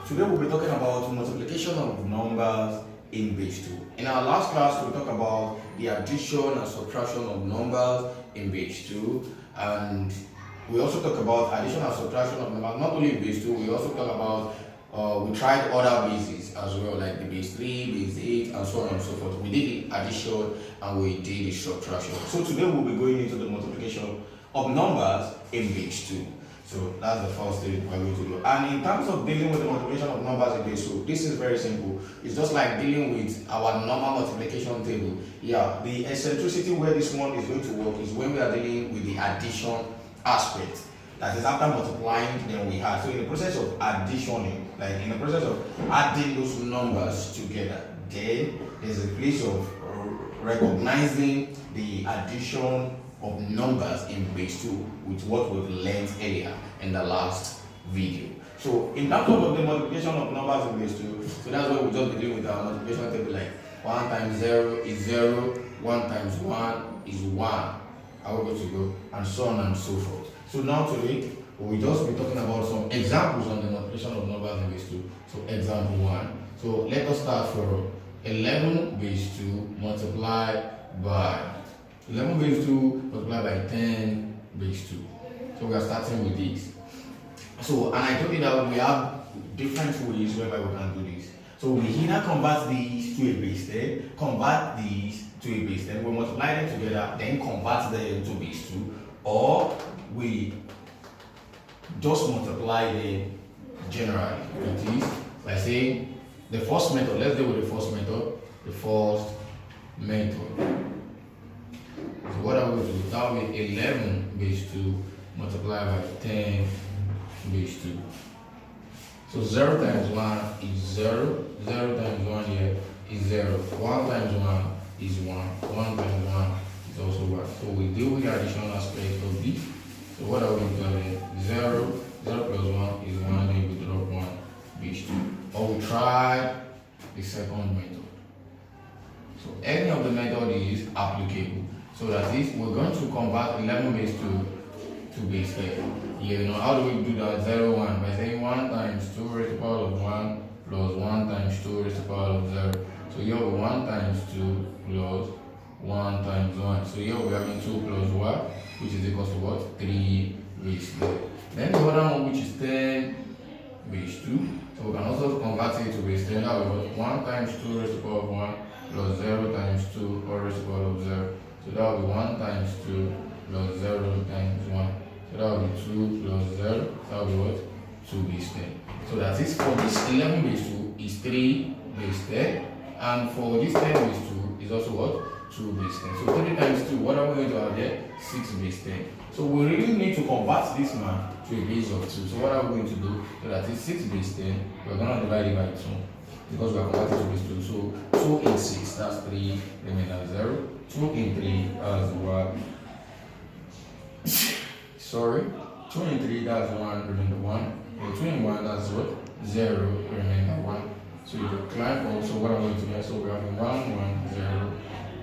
Today we'll be talking about multiplication of numbers in base 2. In our last class, we talked about the addition and subtraction of numbers in base 2, and we also talked about addition and subtraction of numbers not only in base 2, we also talked about we tried other bases as well, like the base 3, base 8, and so on and so forth. We did the addition and we did the subtraction. So today we'll be going into the multiplication of numbers in base 2. So that's the first thing we're going to do. And in terms of dealing with the multiplication of numbers in base 2, this is very simple. It's just like dealing with our normal multiplication table. Yeah, the eccentricity where this one is going to work is when we are dealing with the addition aspect. That is after multiplying, then we add. So in the process of additioning, like in the process of adding those numbers together, then there's a place of recognizing the addition of numbers in base 2 with what we've learned earlier in the last video. So in terms of the multiplication of numbers in base 2, so that's why we just begin with our multiplication table, like 1 times 0 is 0, 1 times 1 is 1. How we're going to go, and so on and so forth. So now today, we'll just be talking about some examples on the multiplication of numbers in base 2. So example 1. So let us start from 11 base 2 multiplied by 11 base 2 multiplied by 10 base 2. So we are starting with this. So, and I told you that we have different ways whereby we can do this. So we either convert these to a base 10, convert these to a base 10, we multiply them together, then convert them to base 2, or we just multiply them generally. That is, by saying the first method, let's deal with the first method. The first method. So what are we going to do? That will be 11 base 2 multiplied by 10 base 2. So 0 times 1 is 0. 0 times 1 here is 0. 1 times 1 is 1. 1 times 1 is also 1. So we deal with the additional aspect of this. So what are we going to do then? 0. 0 plus 1 is 1. Then we drop 1 base 2. Or we try the second method. So any of the method is applicable. So that is, we're going to convert 11 base 2 to base 10. Yeah, you know, how do we do that? 0, 1. By saying 1 times 2 raised to the power of 1 plus 1 times 2 raised to the power of 0. So here we 1 times 2 plus 1 times 1. So here we're having 2 plus 1, which is equal to what? 3 base 10. Then the other one, which is 10 base 2. So we can also convert it to base 10. That will be 1 times 2 raised to the power of 1 plus 0 times 2 all raised to the power of 0. So that will be 1 times 2 plus 0 times 1. So that will be 2 plus 0. That will be what? 2 base 10. So that is for this 11 base 2 is 3 base 10. And for this 10 base 2 is also what? 2 base 10. So 3 times 2, what are we going to have there? 6 base 10. So we really need to convert this man to a base of 2. So what are we going to do? So that is 6 base 10. We're going to divide it by 2. Because we are converting to base 2. So 2 in 6, that's 3, remain as 0. 2 in 3, that's 1. Sorry. 2 in 3, that's 1, remainder 1. 2 in 1, that's what? 0, remainder 1. So you decline also what I'm going to get. So we have 1, 1, 0,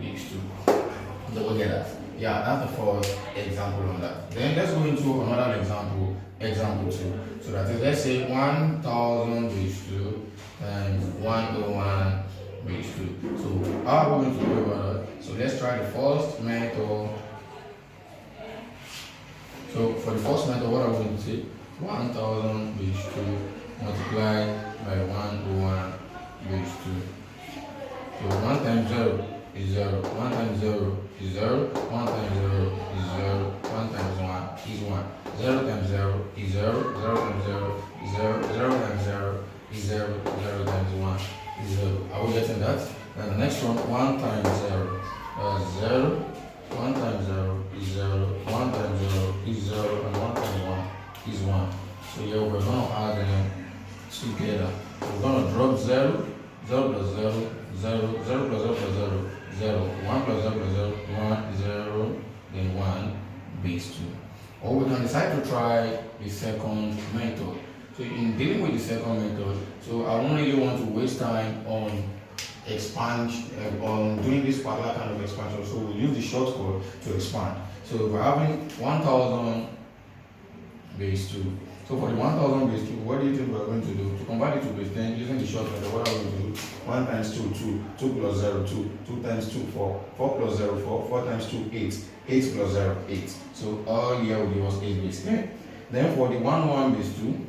base 2. So we'll get that. Yeah, that's the first example on that. Then let's go into another example, example 2. So that is, let's say 1000 base 2 times 101 base 2. So how are we going to do about that? So let's try the first method. So for the first method, what are we going to say? 1000 base 2 multiplied by 101 base 2. So 1 times 0 is 0. 1 times 0 is 0. 1 times 0 is 0. 1 times 1 is 1. 0 times 0 is 0. 0 times 0 is 0. 0 times 0 is 0. 0 times 1 is 0. Are we getting that? And the next one, 1 times 0 is 0. 1 times 0 is 0. 1 times 0 is 0. And 1 times 1 is 1. So here we're going to add them together. We're going to drop 0. 0 plus 0, 0, 0 plus 0 plus 0, 0, 1 plus 0 plus 0, 1, 0, then 1 base 2. Or we can decide to try the second method. So in dealing with the second method, so I don't really want to waste time on on doing this particular kind of expansion. So we'll use the shortcut to expand. So we're having 1000 base 2. So So for the 1000 base 2, what do you think we're going to do? To convert it to base 10 using the short method, what are we going to do? 1 times 2, 2, 2 plus 0, 2, 2 times 2, 4, 4 plus 0, 4, 4 times 2, 8, 8 plus 0, 8. So all here will give us 8 base 10. Then for the 1 base 2,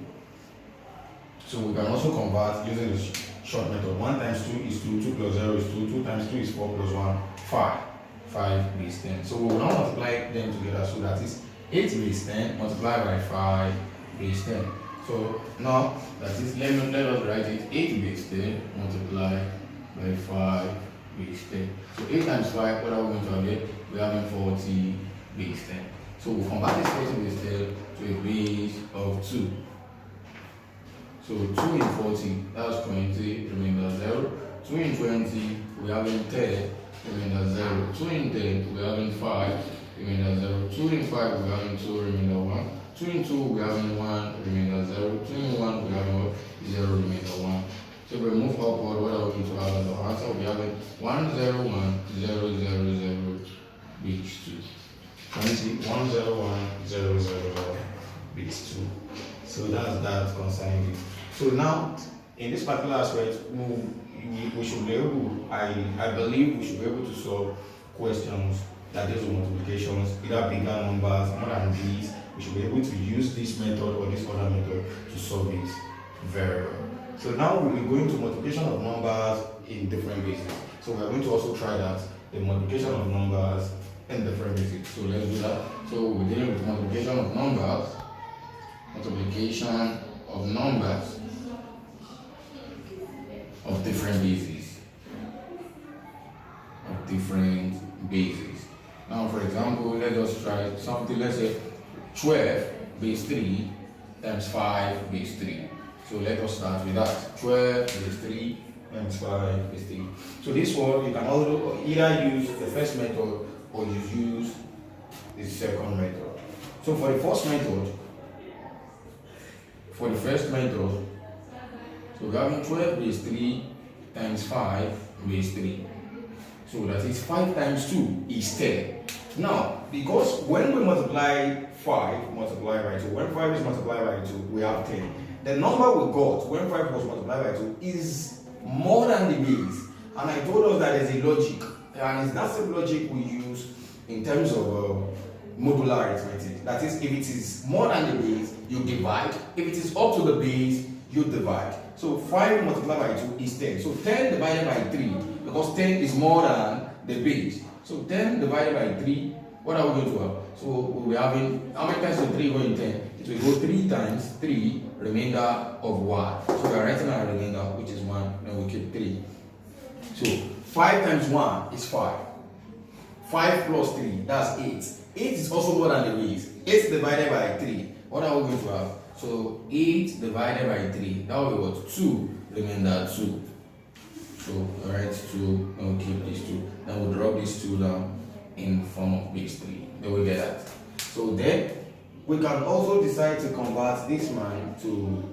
so we can also convert using the short method. 1 times 2 is 2, 2 plus 0 is 2, 2 times 2 is 4 plus 1, 5. 5 base 10. So we will now multiply them together, so that is 8 base 10 multiplied by 5 base 10. So now that is, let us write it, 8 base 10 multiplied by 5 base 10. So 8 times 5, what are we going to get? We are having 40 base 10. So we'll convert this 40 base 10 to a base of 2. So 2 in 40, that's 20, remainder 0. 2 in 20, we are having 10, remainder 0. 2 in 10, we are having 5, remainder 0. 2 in 5, we are having 2, remainder 1. 2 in 2, we are having 1, remainder 0. 2 in 1, we are having 0, remainder 1. So we move upward, what are we going to have as our answer? We are having 1, 0, 1, 0, 0, 0, base 2. 20, 1, 0, 1, 0, 0, base 2. So that's that concerning it. So now, in this particular aspect, we should be able, I believe we should be able to solve questions that deal with multiplications, either bigger numbers, more than these. We should be able to use this method or this other method to solve it very well. So now we'll be going to multiplication of numbers in different bases. So we're going to also try that, the multiplication of numbers in different bases. So let's do that. So we're dealing with multiplication of numbers, multiplication of numbers of different bases. Now, for example, let's just try something. Let's say 12 base 3 times 5 base 3. So let us start with that. 12 base 3 times 5 base 3. So this one, you can also either use the first method or you use the second method. So for the first method, so we have 12 base 3 times 5 base 3. So that is 5 times 2 is 10. Now, because when we multiply 5 multiplied by 2, when 5 is multiplied by 2, we have 10. The number we got when 5 was multiplied by 2 is more than the base. And I told us that there's a logic. And it's that same logic we use in terms of modular arithmetic. That is, if it is more than the base, you divide. If it is up to the base, you divide. So 5 multiplied by 2 is 10. So 10 divided by 3, because 10 is more than the base. So 10 divided by 3, what are we going to have? So we'll be having, how many times will 3 go in 10? It will go 3 times 3, remainder of 1. So we are writing our remainder, which is 1, then we keep 3. So 5 times 1 is 5. 5 plus 3, that's 8. 8 is also more than the base. 8 divided by 3, what are we going to have? So 8 divided by 3, that will be what? 2, remainder 2. So write 2, and we'll keep this 2. Then we'll drop this 2 down in form of base 3. Then we get that. So then we can also decide to convert this man to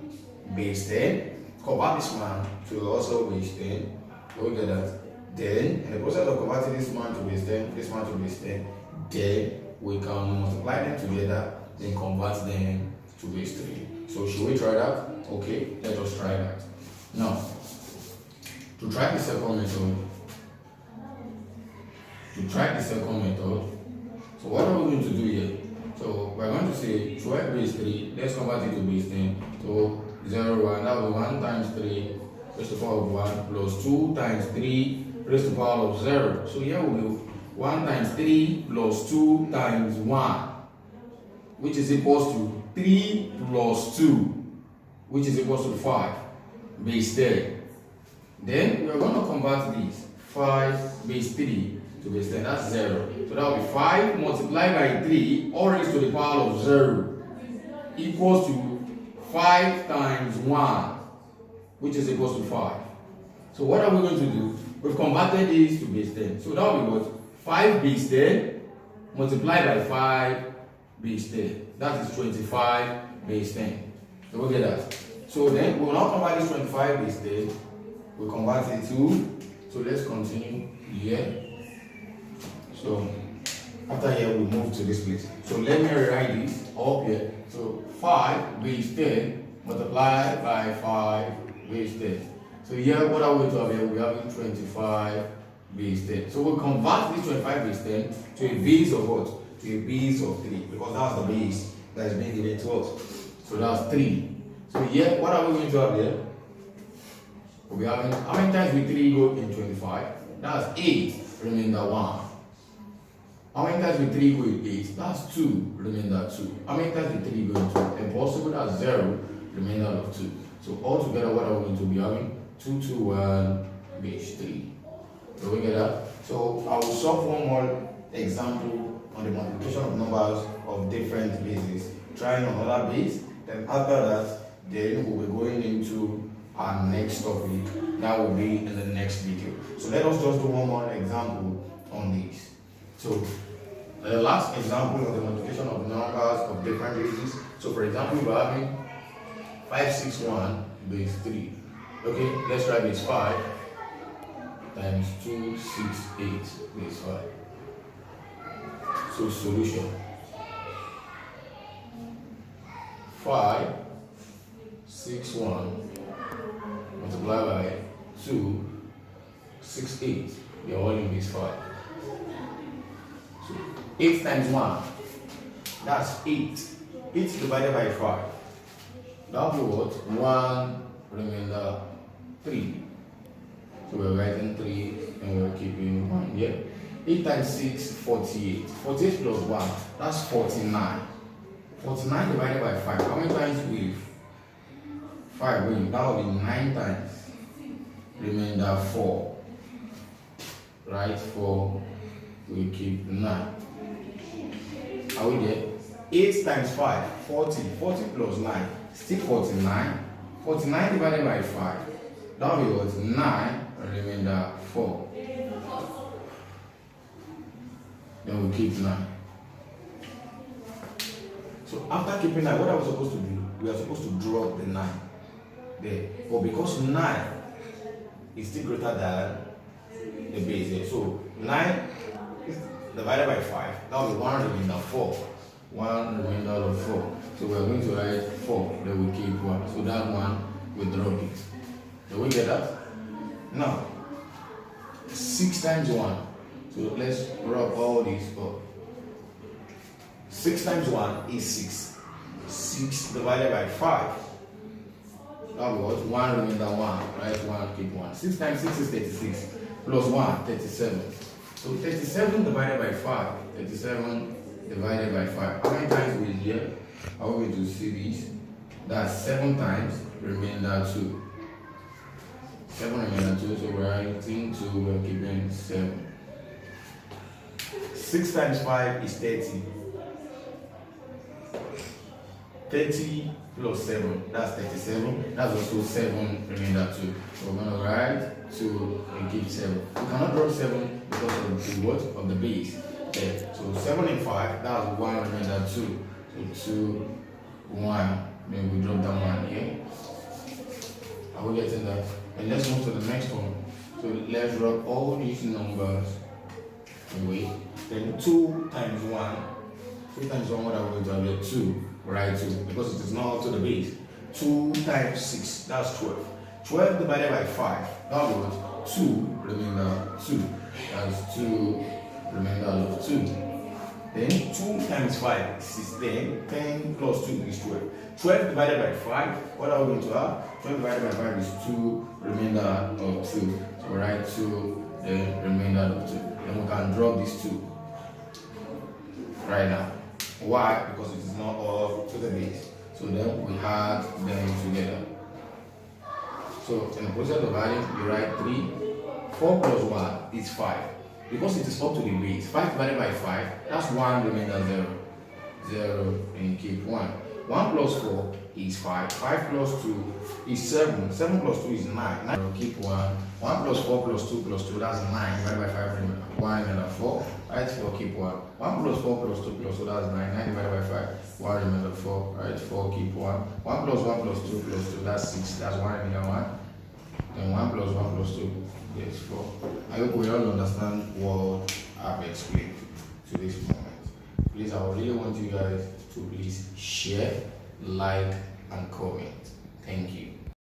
base 10, convert this man to also base 10. Then we get that. Then in the process of converting this man to base 10, this man to base 10, then we can multiply them together, then convert them to base 3. So should we try that? Okay, let us try that. Now, to try the second method, so what are we going to do here? So we're going to say 12 base 3, let's convert it to base 10. So 0, 1, that will be 1 times 3 raised to the power of 1 plus 2 times 3 raised to the power of 0. So here we will 1 times 3 plus 2 times 1, which is equals to 3 plus 2, which is equals to 5 base 10. Then we are going to convert this 5 base 3 to base 10, that's 0. So that will be 5 multiplied by 3 all raised to the power of 0 equals to 5 times 1, which is equals to 5. So what are we going to do? We've converted this to base 10. So that will be what? 5 base 10 multiplied by 5 base 10. That is 25 base 10. So we'll get that. So then we will now convert this 25 base 10. We'll convert it to, so let's continue here. So After here, we move to this place. So let me rewrite this up here. So 5 base 10 multiplied by 5 base 10. So here, what are we going to have here? We're having 25 base 10. So we'll convert this 25 base 10 to a base of what? To a base of 3. Because that's the base that is being given to us. So that's 3. So here, what are we going to have here? We'll be having, how many times will 3 go in 25? That's 8, remainder 1. How many times will 3 go in 8? That's 2, remainder 2. How many times will 3 go in 2? Impossible, that's 0, remainder of 2. So altogether, what are we going to be having? 2 to 1 base 3. So we get that? So I will solve one more example on the multiplication of numbers of different bases. Trying another base, then after that, then we'll be going into our next topic. That will be in the next video. So let us just do one more example on this. So the last example of the multiplication of numbers of different bases. So for example, we're having 561 base 3. Okay, let's try base 5 times 268 base 5. So solution 5 6 1 multiplied by 2 6 8. They are all in base 5. So 8 times 1, that's 8. 8 divided by 5. That will be what? 1 remainder 3. So we're writing 3 and we're keeping 1 here. 8 times 6, 48. 48 plus 1, that's 49. 49 divided by 5. How many times will 5 win? That will be 9 times. Remainder 4. Right? 4. We keep 9. Are we there? 8 times 5, 40. 40 plus 9, still 49. 49 divided by 5. That will be what? 9. Remainder 4. Then we keep 9. So after keeping 9, what are we supposed to do? We are supposed to drop the 9 there. But because 9 is still greater than the base here. So 9 divided by 5, that will be 1 remainder 4. 1 remainder of 4. So we are going to write 4, then we keep 1. So that one we drop it. Do we get that? Now 6 times 1. So let's rub all these up. 6 times 1 is 6. 6 divided by 5. That was 1 remainder 1. Right? 1 keep 1. 6 times 6 is 36. Plus 1, 37. So 37 divided by 5. 37 divided by 5. How many times will here? How are we going to see this? That's 7 times remainder 2. 7 remainder 2. So we're writing 2. We're keeping 7. 6 times 5 is 30. 30 plus 7, that's 37. That's also 7 remainder 2. So we're going to write 2 and keep 7. We cannot drop 7 because of the what? Of the base. Okay. So 7 and 5, that's 1 remainder 2. So 2, 1. Then we drop that 1 here. Are we getting that? And let's move to the next one. So let's drop all these numbers away. Then 2 times 1. 2 times 1, what are we going to have here? 2. Right, 2, because it is not up to the base. 2 times 6, that's 12. 12 divided by 5, that will be what? 2 remainder 2. That's 2 remainder of 2. Then 2 times 5 is 16. 10 plus 2 is 12. 12 divided by 5, what are we going to have? 12 divided by 5 is 2 remainder of 2. So we write 2, then remainder of 2. Then we can drop this 2 right now. Why? Because it is not up to the base. So then we add them together. So in the process of adding, you write 3. 4 plus 1 is 5. Because it is up to the base. 5 divided by 5, that's 1 remainder 0. 0 and keep 1. 1 plus 4 is 5. 5 plus 2 is 7. 7 plus 2 is 9. 9 keep 1. 1 plus 4 plus 2 plus 2, that's 9. Divided by 5 remainder 1 remainder 4. Right, 4 keep 1. 1 plus 4 plus 2 plus 2, that's 9. 9 divided by 5. 1 remainder 4. Right, 4 keep 1. 1 plus 1 plus 2 plus 2, that's 6. That's 1 remainder 1. Then 1 plus 1 plus 2 is 4. I hope we all understand what I've explained to this moment. please, I really want you guys to please share, like, and comment. Thank you.